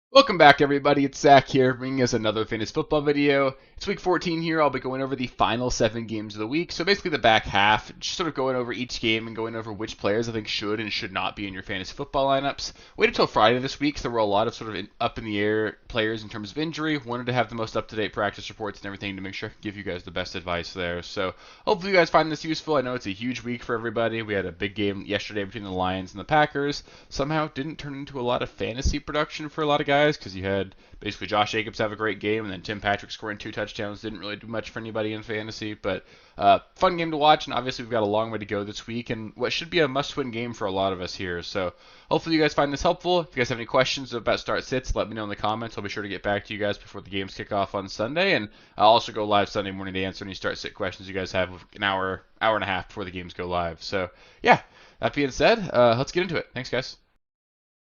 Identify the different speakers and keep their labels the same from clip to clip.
Speaker 1: Welcome back, everybody. It's Zach here, bringing us another fantasy football video. It's week 14 here. I'll be going over the final 7 games of the week. So basically the back half, just sort of going over each game and going over which players I think should and should not be in your fantasy football lineups. Waited until Friday this week, so there were a lot of sort of up in the air players in terms of injury. Wanted to have the most up-to-date practice reports and everything to make sure I could give you guys the best advice there. So hopefully you guys find this useful. I know it's a huge week for everybody. We had a big game yesterday between the Lions and the Packers. Somehow didn't turn into a lot of fantasy production for a lot of guys because you had basically Josh Jacobs have a great game, and then Tim Patrick scoring 2 touchdowns didn't really do much for anybody in fantasy. But fun game to watch, and obviously we've got a long way to go this week, and what should be a must-win game for a lot of us here. So hopefully you guys find this helpful. If you guys have any questions about start sits, let me know in the comments. I'll be sure to get back to you guys before the games kick off on Sunday, and I'll also go live Sunday morning to answer any start sit questions you guys have an hour and a half before the games go live. So yeah, that being said, let's get into it. Thanks, guys.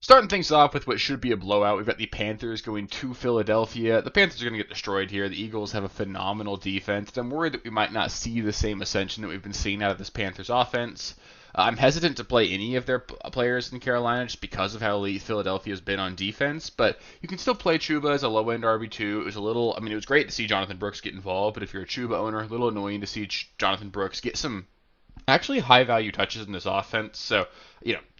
Speaker 1: Starting things off with what should be a blowout, we've got the Panthers going to Philadelphia. The Panthers are going to get destroyed here. The Eagles have a phenomenal defense. I'm worried that we might not see the same ascension that we've been seeing out of this Panthers offense. I'm hesitant to play any of their players in Carolina just because of how elite Philadelphia has been on defense, but you can still play Chuba as a low-end RB2. It was it was great to see Jonathan Brooks get involved, but if you're a Chuba owner, a little annoying to see Jonathan Brooks get some actually high value touches in this offense. So,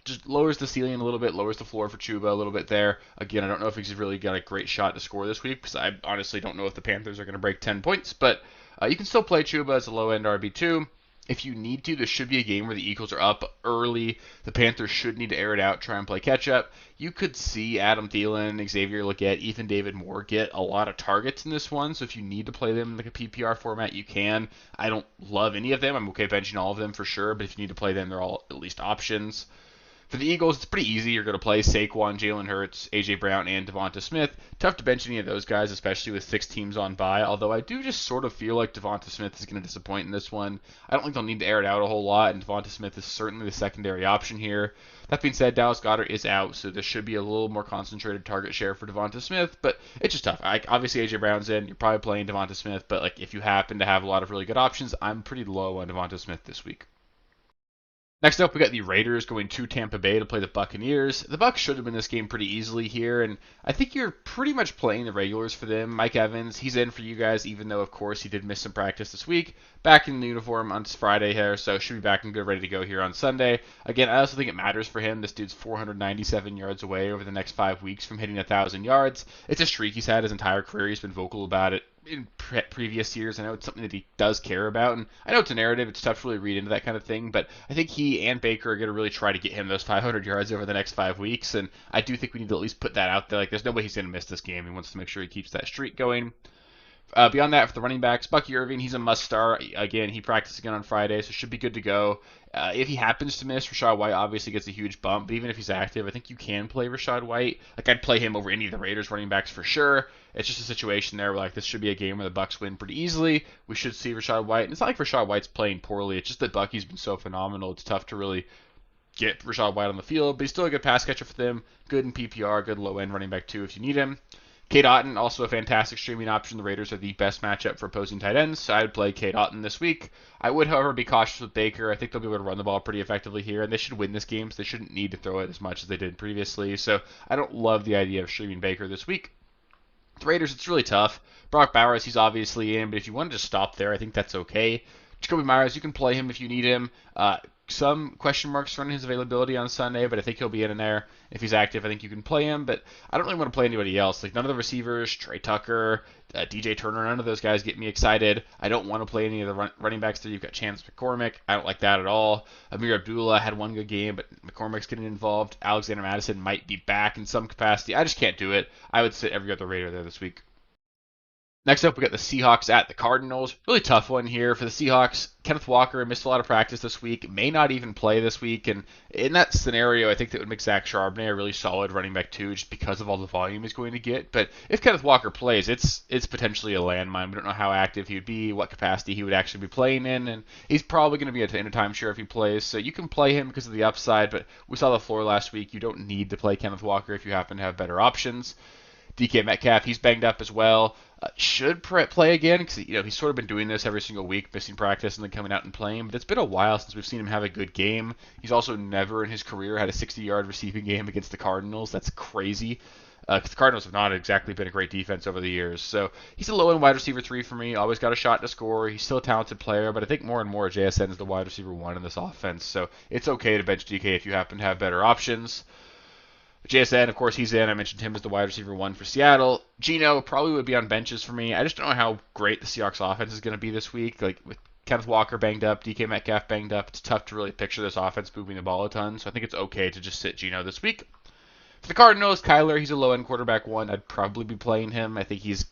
Speaker 1: just lowers the ceiling a little bit, lowers the floor for Chuba a little bit there. Again, I don't know if he's really got a great shot to score this week because I honestly don't know if the Panthers are going to break 10 points, but you can still play Chuba as a low end RB2. If you need to, this should be a game where the Eagles are up early. The Panthers should need to air it out, try and play catch up. You could see Adam Thielen, Xavier Legette, even David Moore get a lot of targets in this one. So if you need to play them in like a PPR format, you can. I don't love any of them. I'm okay benching all of them for sure, but if you need to play them, they're all at least options. For the Eagles, it's pretty easy. You're going to play Saquon, Jalen Hurts, A.J. Brown, and Devonta Smith. Tough to bench any of those guys, especially with 6 teams on bye, although I do just sort of feel like Devonta Smith is going to disappoint in this one. I don't think they'll need to air it out a whole lot, and Devonta Smith is certainly the secondary option here. That being said, Dallas Goedert is out, so there should be a little more concentrated target share for Devonta Smith, but it's just tough. Obviously, A.J. Brown's in. You're probably playing Devonta Smith, but if you happen to have a lot of really good options, I'm pretty low on Devonta Smith this week. Next up, we got the Raiders going to Tampa Bay to play the Buccaneers. The Bucs should have been this game pretty easily here, and I think you're pretty much playing the regulars for them. Mike Evans, he's in for you guys, even though, of course, he did miss some practice this week. Back in the uniform on Friday here, so should be back and good, ready to go here on Sunday. Again, I also think it matters for him. This dude's 497 yards away over the next 5 weeks from hitting 1,000 yards. It's a streak he's had his entire career. He's been vocal about it in previous years. I know it's something that he does care about, and I know it's a narrative. It's tough to really read into that kind of thing, but I think he and Baker are going to really try to get him those 500 yards over the next 5 weeks, and I do think we need to at least put that out there. There's no way he's going to miss this game. He wants to make sure he keeps that streak going. Beyond that, for the running backs, Bucky Irving, he's a must start. Again, he practiced again on Friday, so should be good to go. If he happens to miss, Rachaad White obviously gets a huge bump, but even if he's active, I think you can play Rachaad White. I'd play him over any of the Raiders running backs for sure. It's just a situation there where this should be a game where the Bucs win pretty easily. We should see Rachaad White. And it's not like Rachaad White's playing poorly. It's just that Bucky's been so phenomenal. It's tough to really get Rachaad White on the field, but he's still a good pass catcher for them. Good in PPR, good low end running back too if you need him. Cade Otton, also a fantastic streaming option. The Raiders are the best matchup for opposing tight ends, so I'd play Cade Otton this week. I would, however, be cautious with Baker. I think they'll be able to run the ball pretty effectively here, and they should win this game, so they shouldn't need to throw it as much as they did previously. So I don't love the idea of streaming Baker this week. The Raiders, it's really tough. Brock Bowers, he's obviously in, but if you wanted to stop there, I think that's okay. Jacoby Myers, you can play him if you need him. Some question marks surrounding his availability on Sunday, but I think he'll be in there. If he's active, I think you can play him, but I don't really want to play anybody else. None of the receivers, Trey Tucker, DJ Turner, none of those guys get me excited. I don't want to play any of the running backs there. You've got Chance McCormick. I don't like that at all. Amir Abdullah had one good game, but McCormick's getting involved. Alexander Madison might be back in some capacity. I just can't do it. I would sit every other Raider there this week. Next up, we got the Seahawks at the Cardinals. Really tough one here for the Seahawks. Kenneth Walker missed a lot of practice this week, may not even play this week, and in that scenario, I think that would make Zach Charbonnet a really solid running back too, just because of all the volume he's going to get. But if Kenneth Walker plays, it's potentially a landmine. We don't know how active he would be, what capacity he would actually be playing in, and he's probably going to be in a timeshare if he plays. So you can play him because of the upside, but we saw the floor last week. You don't need to play Kenneth Walker if you happen to have better options. DK Metcalf, he's banged up as well. Should play again because he's sort of been doing this every single week, missing practice and then coming out and playing. But it's been a while since we've seen him have a good game. He's also never in his career had a 60-yard receiving game against the Cardinals. That's crazy. because the Cardinals have not exactly been a great defense over the years. So he's a low-end wide receiver 3 for me. Always got a shot to score. He's still a talented player, but I think more and more JSN is the wide receiver 1 in this offense. So it's okay to bench DK if you happen to have better options. JSN, of course, he's in. I mentioned him as the wide receiver 1 for Seattle. Geno probably would be on benches for me. I just don't know how great the Seahawks offense is going to be this week. Like with Kenneth Walker banged up, DK Metcalf banged up, it's tough to really picture this offense moving the ball a ton. So I think it's okay to just sit Geno this week. For the Cardinals, Kyler, he's a low-end quarterback 1. I'd probably be playing him. I think he's,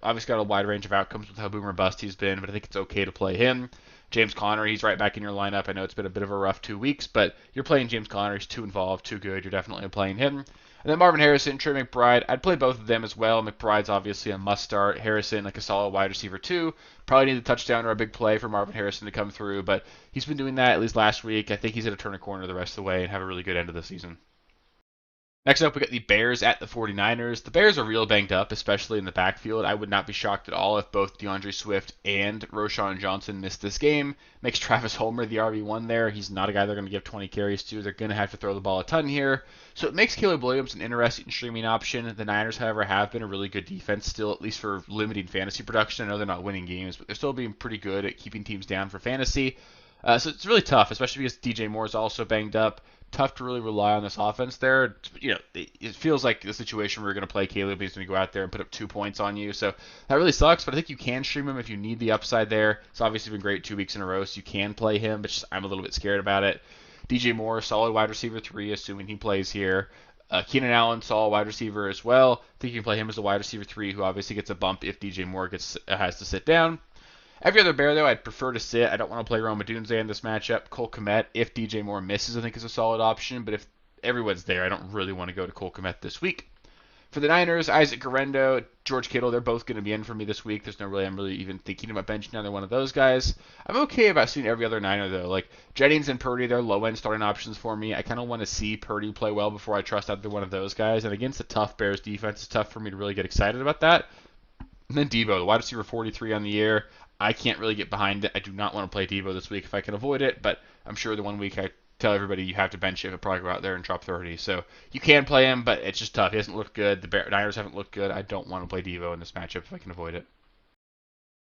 Speaker 1: obviously got a wide range of outcomes with how boom or bust he's been, but I think it's okay to play him. James Conner, he's right back in your lineup. I know it's been a bit of a rough 2 weeks, but you're playing James Conner. He's too involved, too good. You're definitely playing him. And then Marvin Harrison, Trey McBride. I'd play both of them as well. McBride's obviously a must-start. Harrison, like a solid wide receiver 2. Probably need a touchdown or a big play for Marvin Harrison to come through, but he's been doing that at least last week. I think he's going to turn a corner the rest of the way and have a really good end of the season. Next up, we got the Bears at the 49ers. The Bears are real banged up, especially in the backfield. I would not be shocked at all if both DeAndre Swift and Roschon Johnson missed this game. Makes Travis Homer the RB1 there. He's not a guy they're going to give 20 carries to. They're going to have to throw the ball a ton here. So it makes Caleb Williams an interesting streaming option. The Niners, however, have been a really good defense still, at least for limiting fantasy production. I know they're not winning games, but they're still being pretty good at keeping teams down for fantasy. So it's really tough, especially because DJ Moore is also banged up. Tough to really rely on this offense there. It feels like the situation where you're going to play Caleb. He's going to go out there and put up 2 points on you. So that really sucks, but I think you can stream him if you need the upside there. It's obviously been great 2 weeks in a row, so you can play him, but I'm a little bit scared about it. DJ Moore, solid wide receiver 3, assuming he plays here. Keenan Allen, solid wide receiver as well. I think you can play him as a wide receiver 3, who obviously gets a bump if DJ Moore has to sit down. Every other Bear, though, I'd prefer to sit. I don't want to play Rome Odunze in this matchup. Cole Kmet, if DJ Moore misses, I think is a solid option. But if everyone's there, I don't really want to go to Cole Kmet this week. For the Niners, Isaac Guerrero, George Kittle, they're both going to be in for me this week. I'm really even thinking about benching either one of those guys. I'm okay about seeing every other Niner, though. Like Jennings and Purdy, they're low-end starting options for me. I kind of want to see Purdy play well before I trust either one of those guys. And against a tough Bears defense, it's tough for me to really get excited about that. And then Deebo, the wide receiver 43 on the year. I can't really get behind it. I do not want to play Deebo this week if I can avoid it, but I'm sure the 1 week I tell everybody you have to bench him, he'll probably go out there and drop 30. So you can play him, but it's just tough. He hasn't looked good. The Niners haven't looked good. I don't want to play Deebo in this matchup if I can avoid it.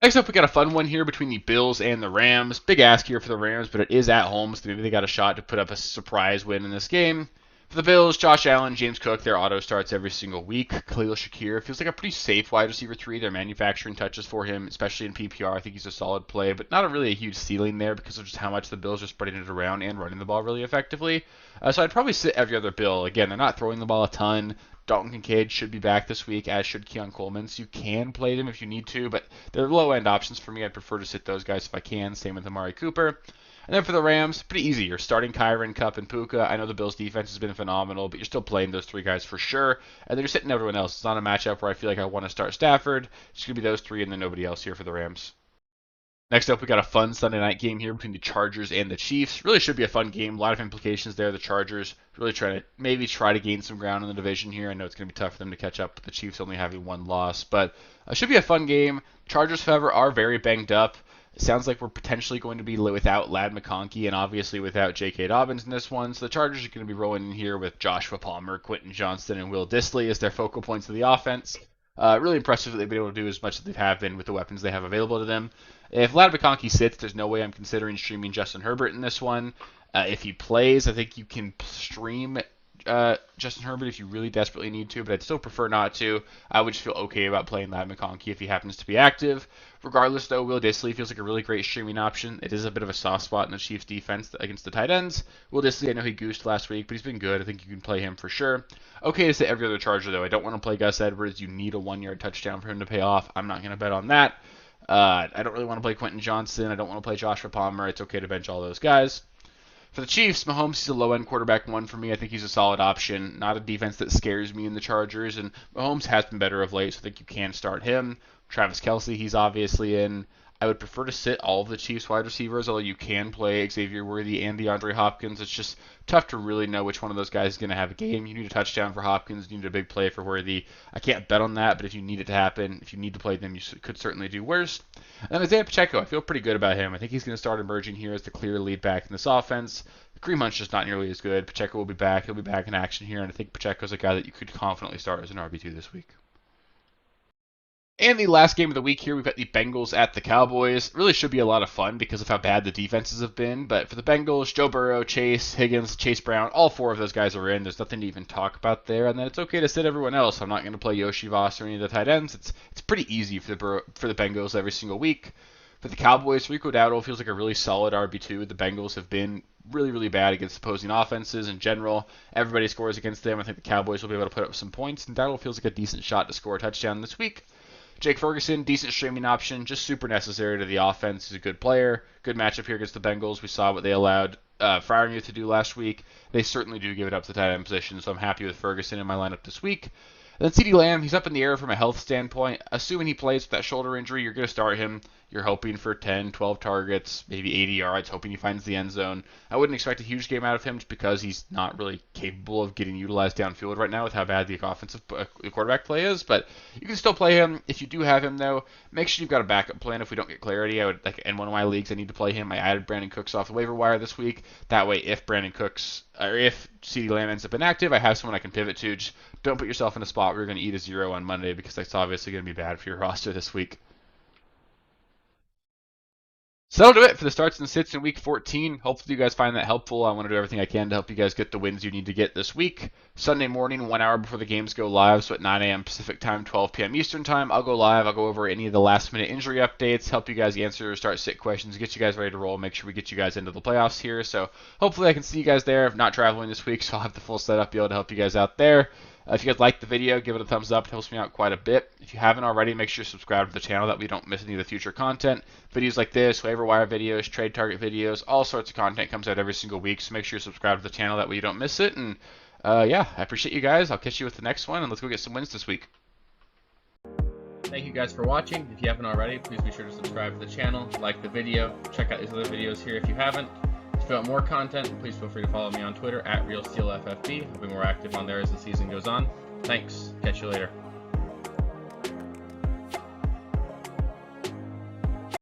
Speaker 1: Next up, we got a fun one here between the Bills and the Rams. Big ask here for the Rams, but it is at home, so maybe they got a shot to put up a surprise win in this game. For the Bills, Josh Allen, James Cook, their auto starts every single week. Khalil Shakir feels like a pretty safe wide receiver 3. They're manufacturing touches for him, especially in PPR. I think he's a solid play, but not really a huge ceiling there because of just how much the Bills are spreading it around and running the ball really effectively. So I'd probably sit every other Bill. Again, they're not throwing the ball a ton. Dalton Kincaid should be back this week, as should Keon Coleman, so you can play them if you need to, but they're low-end options for me. I'd prefer to sit those guys if I can. Same with Amari Cooper. And then for the Rams, pretty easy. You're starting Kyron, Kupp, and Puka. I know the Bills' defense has been phenomenal, but you're still playing those 3 guys for sure. And then you're sitting everyone else. It's not a matchup where I feel like I want to start Stafford. It's going to be those 3 and then nobody else here for the Rams. Next up, we got a fun Sunday night game here between the Chargers and the Chiefs. Really should be a fun game. A lot of implications there. The Chargers really try to gain some ground in the division here. I know it's going to be tough for them to catch up with the Chiefs only having 1 loss, but it should be a fun game. Chargers, however, are very banged up. It sounds like we're potentially going to be without Ladd McConkey and obviously without J.K. Dobbins in this one. So the Chargers are going to be rolling in here with Joshua Palmer, Quentin Johnston, and Will Dissly as their focal points of the offense. Really impressive that they've been able to do as much as they have been with the weapons they have available to them. If Ladd McConkey sits, there's no way I'm considering streaming Justin Herbert in this one. If he plays, I think you can stream Justin Herbert if you really desperately need to, but I'd still prefer not to. I would just feel okay about playing Ladd McConkey if he happens to be active. Regardless, though, Will Dissly feels like a really great streaming option. It is a bit of a soft spot in the Chiefs' defense against the tight ends. Will Dissly, I know he goosed last week, but he's been good. I think you can play him for sure. Okay to sit every other Charger, though. I don't want to play Gus Edwards. You need a 1-yard touchdown for him to pay off. I'm not going to bet on that. I don't really want to play Quentin Johnston. I don't want to play Joshua Palmer. It's okay to bench all those guys. For the Chiefs, Mahomes is a low-end quarterback 1 for me. I think he's a solid option. Not a defense that scares me in the Chargers, and Mahomes has been better of late, so I think you can start him. Travis Kelce, he's obviously in. I would prefer to sit all of the Chiefs wide receivers, although you can play Xavier Worthy and DeAndre Hopkins. It's just tough to really know which one of those guys is going to have a game. You need a touchdown for Hopkins. You need a big play for Worthy. I can't bet on that, but if you need it to happen, if you need to play them, you could certainly do worse. And then Isaiah Pacheco, I feel pretty good about him. I think he's going to start emerging here as the clear lead back in this offense. Kareem Hunt's just not nearly as good. Pacheco will be back. He'll be back in action here, and I think Pacheco's a guy that you could confidently start as an RB2 this week. And the last game of the week here, we've got the Bengals at the Cowboys. It really should be a lot of fun because of how bad the defenses have been. But for the Bengals, Joe Burrow, Chase, Higgins, Chase Brown, all four of those guys are in. There's nothing to even talk about there. And then it's okay to sit everyone else. I'm not going to play Yoshi Voss or any of the tight ends. It's pretty easy for the Bengals every single week. For the Cowboys, Rico Dowdle feels like a really solid RB2. The Bengals have been really, really bad against opposing offenses in general. Everybody scores against them. I think the Cowboys will be able to put up some points. And Dowdle feels like a decent shot to score a touchdown this week. Jake Ferguson, decent streaming option, just super necessary to the offense. He's a good player. Good matchup here against the Bengals. We saw what they allowed Freiermuth to do last week. They certainly do give it up to the tight end position, so I'm happy with Ferguson in my lineup this week. And then CeeDee Lamb, he's up in the air from a health standpoint. Assuming he plays with that shoulder injury, you're going to start him. You're hoping for 10, 12 targets, maybe 80 yards, hoping he finds the end zone. I wouldn't expect a huge game out of him just because he's not really capable of getting utilized downfield right now with how bad the offensive quarterback play is. But you can still play him. If you do have him, though, make sure you've got a backup plan if we don't get clarity. In one of my leagues, I need to play him. I added Brandon Cooks off the waiver wire this week. That way, if CeeDee Lamb ends up inactive, I have someone I can pivot to. Just don't put yourself in a spot where you're going to eat a 0 on Monday because that's obviously going to be bad for your roster this week. So that'll do it for the starts and sits in week 14. Hopefully you guys find that helpful. I want to do everything I can to help you guys get the wins you need to get this week. Sunday morning, 1 hour before the games go live, so at 9 a.m. Pacific time, 12 p.m. Eastern time, I'll go live. I'll go over any of the last-minute injury updates, help you guys answer start-sit questions, get you guys ready to roll, make sure we get you guys into the playoffs here. So hopefully I can see you guys there. I'm not traveling this week, so I'll have the full setup, be able to help you guys out there. If you guys like the video, give it a thumbs up. It helps me out quite a bit. If you haven't already, make sure you subscribe to the channel that we don't miss any of the future content. Videos like this, waiver wire videos, trade target videos, all sorts of content comes out every single week. So make sure you subscribe to the channel that way you don't miss it. And yeah, I appreciate you guys. I'll catch you with the next one, and let's go get some wins this week. Thank you guys for watching. If you haven't already, please be sure to subscribe to the channel, like the video, check out these other videos here if you haven't. If you want more content, please feel free to follow me on Twitter at RealSteelFFB. I'll be more active on there as the season goes on. Thanks. Catch you later.